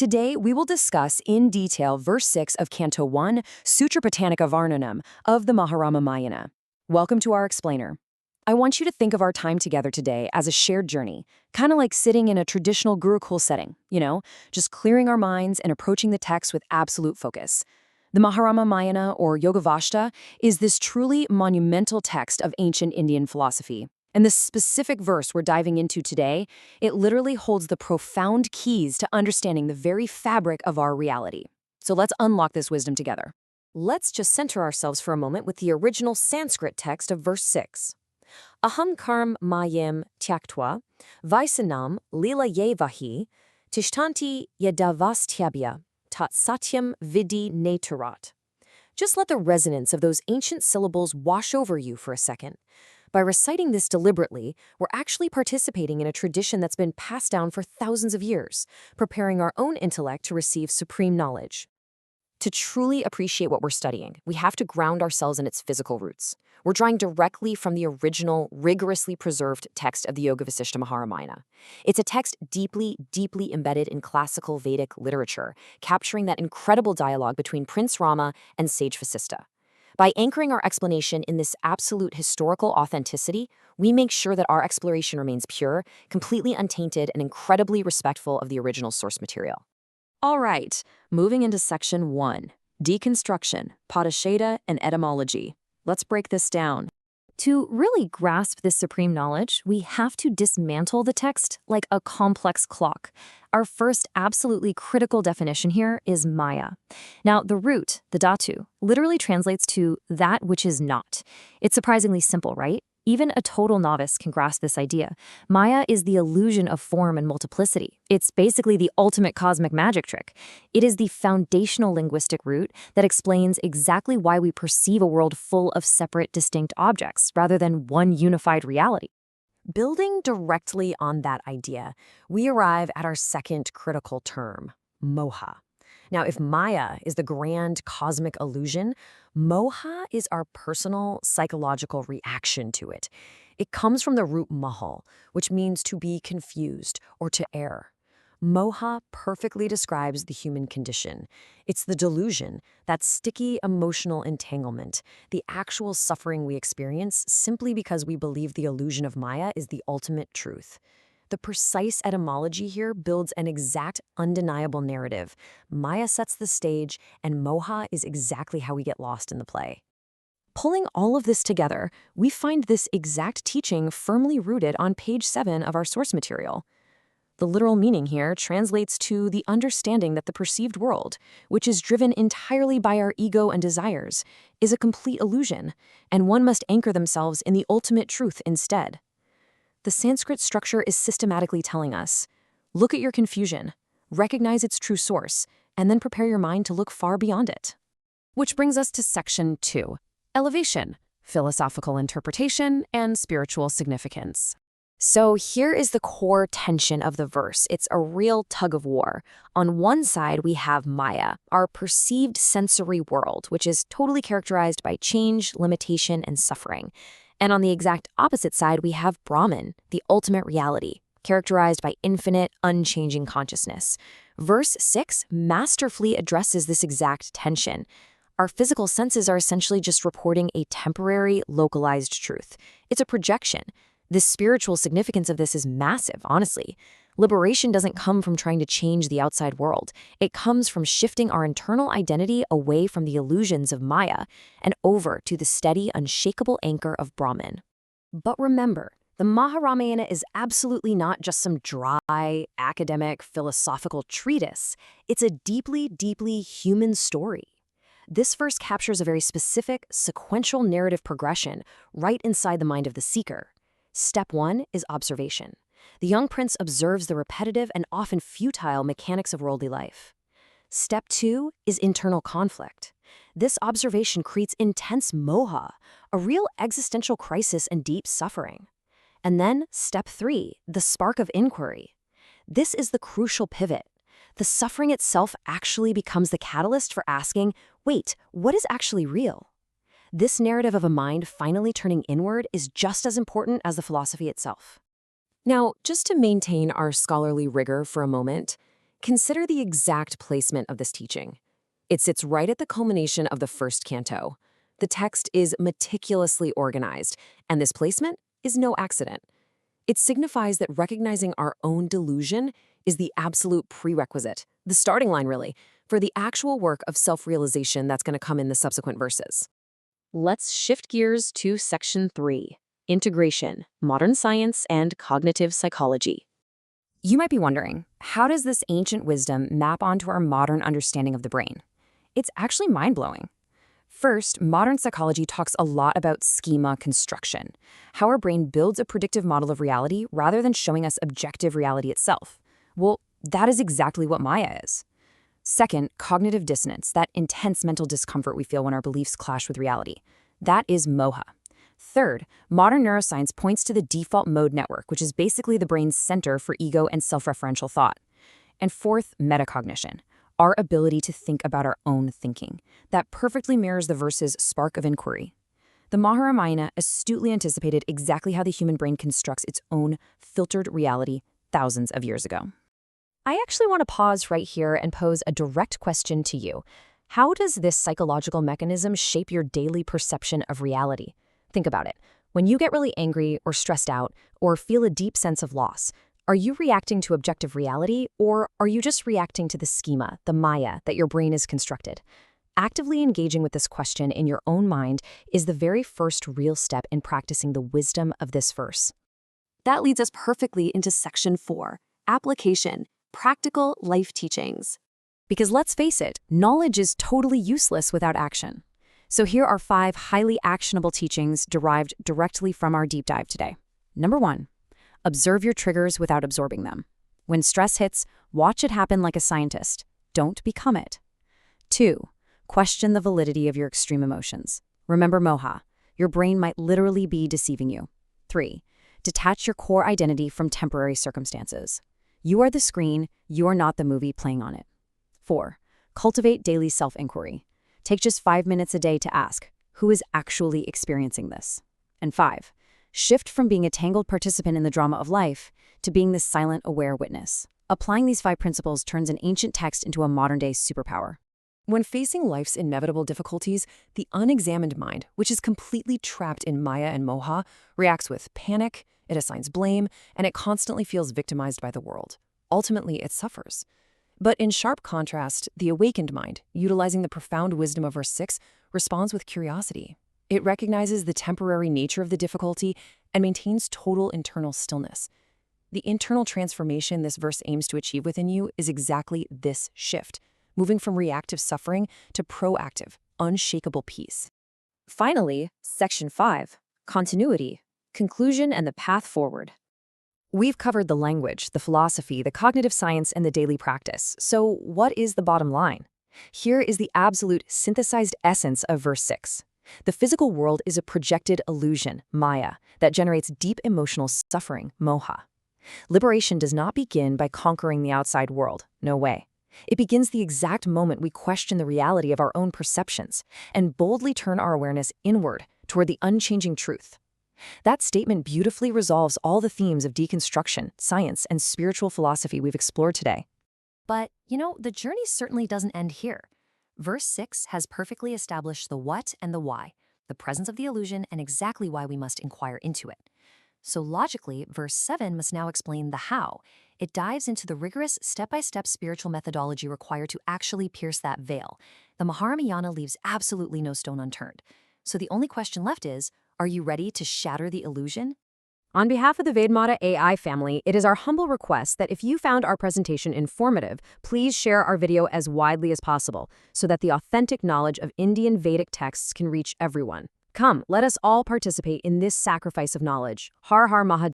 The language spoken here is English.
Today, we will discuss in detail verse 6 of Canto 1, Sutra Botanica Varnanam, of the Maharamayana. Welcome to our explainer. I want you to think of our time together today as a shared journey, kind of like sitting in a traditional Gurukul setting, just clearing our minds and approaching the text with absolute focus. The Maharamayana, or Yoga Vashistha, is this truly monumental text of ancient Indian philosophy. And this specific verse we're diving into today, it literally holds the profound keys to understanding the very fabric of our reality. So let's unlock this wisdom together. Let's just center ourselves for a moment with the original Sanskrit text of verse 6. Aham karm mayam tyaktva, vaisanam lila yevahi, tishtanti yadavastyabhya, tat satyam vidi naturat. Just let the resonance of those ancient syllables wash over you for a second. By reciting this deliberately, we're actually participating in a tradition that's been passed down for thousands of years, preparing our own intellect to receive supreme knowledge. To truly appreciate what we're studying, we have to ground ourselves in its physical roots. We're drawing directly from the original, rigorously preserved text of the Yoga Vashistha Maharamayana. It's a text deeply, deeply embedded in classical Vedic literature, capturing that incredible dialogue between Prince Rama and sage Vasistha. By anchoring our explanation in this absolute historical authenticity, we make sure that our exploration remains pure, completely untainted, and incredibly respectful of the original source material. All right, moving into section 1, deconstruction, padasheda, and etymology. Let's break this down. To really grasp this supreme knowledge, we have to dismantle the text like a complex clock. Our first absolutely critical definition here is Maya. Now, the root, the dhatu, literally translates to that which is not. It's surprisingly simple, right? Even a total novice can grasp this idea. Maya is the illusion of form and multiplicity. It's basically the ultimate cosmic magic trick. It is the foundational linguistic root that explains exactly why we perceive a world full of separate, distinct objects, rather than one unified reality. Building directly on that idea, we arrive at our second critical term, moha. Now, if Maya is the grand cosmic illusion, moha is our personal psychological reaction to it. It comes from the root mahal, which means to be confused or to err. Moha perfectly describes the human condition. It's the delusion, that sticky emotional entanglement, the actual suffering we experience simply because we believe the illusion of Maya is the ultimate truth. The precise etymology here builds an exact, undeniable narrative. Maya sets the stage, and moha is exactly how we get lost in the play. Pulling all of this together, we find this exact teaching firmly rooted on page 7 of our source material. The literal meaning here translates to the understanding that the perceived world, which is driven entirely by our ego and desires, is a complete illusion, and one must anchor themselves in the ultimate truth instead. The Sanskrit structure is systematically telling us, look at your confusion, recognize its true source, and then prepare your mind to look far beyond it. Which brings us to section 2, elevation, philosophical interpretation, and spiritual significance. So here is the core tension of the verse. It's a real tug of war. On one side, we have Maya, our perceived sensory world, which is totally characterized by change, limitation, and suffering. And on the exact opposite side, we have Brahman, the ultimate reality, characterized by infinite, unchanging consciousness. Verse 6 masterfully addresses this exact tension. Our physical senses are essentially just reporting a temporary, localized truth. It's a projection. The spiritual significance of this is massive, honestly. Liberation doesn't come from trying to change the outside world. It comes from shifting our internal identity away from the illusions of Maya and over to the steady, unshakable anchor of Brahman. But remember, the Maharamayana is absolutely not just some dry, academic, philosophical treatise. It's a deeply, deeply human story. This verse captures a very specific, sequential narrative progression right inside the mind of the seeker. Step 1 is observation. The young prince observes the repetitive and often futile mechanics of worldly life. Step 2 is internal conflict. This observation creates intense moha, a real existential crisis and deep suffering. And then step 3, the spark of inquiry. This is the crucial pivot. The suffering itself actually becomes the catalyst for asking, wait, what is actually real? This narrative of a mind finally turning inward is just as important as the philosophy itself. Now, just to maintain our scholarly rigor for a moment, Consider the exact placement of this teaching. It sits right at the culmination of the first canto. The text is meticulously organized, and this placement is no accident. It signifies that recognizing our own delusion is the absolute prerequisite, the starting line really, for the actual work of self-realization that's going to come in the subsequent verses. Let's shift gears to Section 3, Integration, Modern Science and Cognitive Psychology. You might be wondering, how does this ancient wisdom map onto our modern understanding of the brain? It's actually mind-blowing. First, modern psychology talks a lot about schema construction, how our brain builds a predictive model of reality rather than showing us objective reality itself. Well, that is exactly what Maya is. Second, cognitive dissonance, that intense mental discomfort we feel when our beliefs clash with reality. That is moha. Third, modern neuroscience points to the default mode network, which is basically the brain's center for ego and self-referential thought. And fourth, metacognition, our ability to think about our own thinking. That perfectly mirrors the verse's spark of inquiry. The Maharamayana astutely anticipated exactly how the human brain constructs its own filtered reality thousands of years ago. I actually want to pause right here and pose a direct question to you. How does this psychological mechanism shape your daily perception of reality? Think about it. When you get really angry or stressed out or feel a deep sense of loss, are you reacting to objective reality, or are you just reacting to the schema, the Maya, that your brain has constructed? Actively engaging with this question in your own mind is the very first real step in practicing the wisdom of this verse. That leads us perfectly into Section 4, Application, Practical Life Teachings. Because let's face it, knowledge is totally useless without action. So here are 5 highly actionable teachings derived directly from our deep dive today. Number 1. Observe your triggers without absorbing them. When stress hits, watch it happen like a scientist. Don't become it. 2. Question the validity of your extreme emotions. Remember moha. Your brain might literally be deceiving you. 3. Detach your core identity from temporary circumstances. You are the screen, you are not the movie playing on it. 4. Cultivate daily self-inquiry. Take just 5 minutes a day to ask, who is actually experiencing this? And 5. Shift from being a tangled participant in the drama of life to being the silent, aware witness. Applying these 5 principles turns an ancient text into a modern-day superpower. When facing life's inevitable difficulties, the unexamined mind, which is completely trapped in Maya and moha, reacts with panic, it assigns blame, and it constantly feels victimized by the world. Ultimately, it suffers. But in sharp contrast, the awakened mind, utilizing the profound wisdom of verse 6, responds with curiosity. It recognizes the temporary nature of the difficulty and maintains total internal stillness. The internal transformation this verse aims to achieve within you is exactly this shift, moving from reactive suffering to proactive, unshakable peace. Finally, Section 5, Continuity, Conclusion and the Path Forward. We've covered the language, the philosophy, the cognitive science, and the daily practice. So what is the bottom line? Here is the absolute synthesized essence of verse 6. The physical world is a projected illusion, Maya, that generates deep emotional suffering, moha. Liberation does not begin by conquering the outside world. No way. It begins the exact moment we question the reality of our own perceptions and boldly turn our awareness inward toward the unchanging truth. That statement beautifully resolves all the themes of deconstruction, science, and spiritual philosophy we've explored today. But, the journey certainly doesn't end here. Verse 6 has perfectly established the what and the why, the presence of the illusion, and exactly why we must inquire into it. So logically, verse 7 must now explain the how. It dives into the rigorous, step-by-step spiritual methodology required to actually pierce that veil. The Maharamayana leaves absolutely no stone unturned. So the only question left is, are you ready to shatter the illusion? On behalf of the Vedmata AI family, it is our humble request that if you found our presentation informative, please share our video as widely as possible so that the authentic knowledge of Indian Vedic texts can reach everyone. Come, let us all participate in this sacrifice of knowledge. Har Har Mahadev.